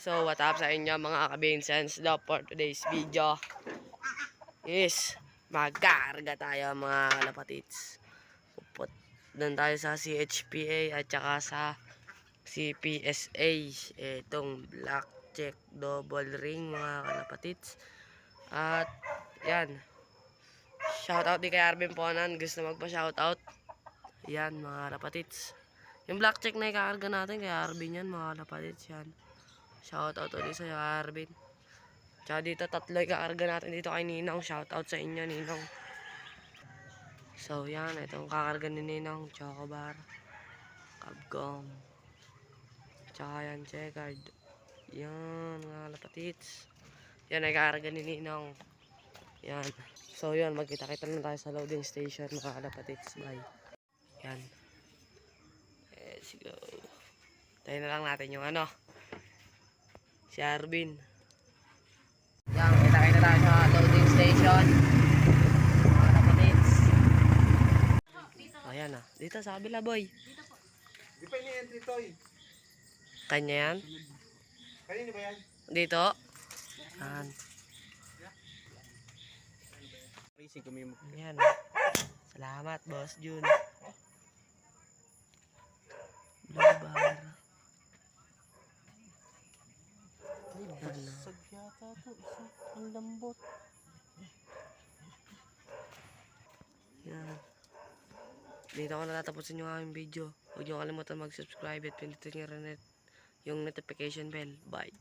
So, what up sa inyo mga ka-Vincents? For today's video is magkarga tayo mga kalapatids. Puput doon tayo sa CHPA at saka sa CPSA. Itong black check double ring mga kalapatids. At yan, shoutout di kay Arvin Ponan. Gusto magpa-shoutout. Yan mga kalapatids. Yung black check na ikarga natin kay Arvin yan mga kalapatids. Yan, shoutout ulit sa Arvin. Tsaka dito tatlo ikarga natin dito kay Ninong. Shoutout sa inyo Ninong. So yan, itong kakarga ni Ninong, Chocobar, Capcom, tsaka yan checkered. Yan mga lapatits. Yan ay kakarga ni Ninong. Yan. So yan, magkita-kita na tayo sa loading station mga lapatits. Bye. Yan. Let's go. Tayo na lang natin yung ano, si Arvin. Yan, kita-kita tayo sa loading station mga kapatits. Ayan na, dito sa kabila boy. Di pa ini-entry to eh. Kanya yan? Kanino ba yan? Dito? Yan. Racing kami mo. Yan. Salamat boss Jun. Blue Basag yata to. Isa. Ang lambot. Yan. Dito ko natatapusin yung aming video. Huwag niyo kalimutan mag-subscribe at pindutin yung notification bell. Bye.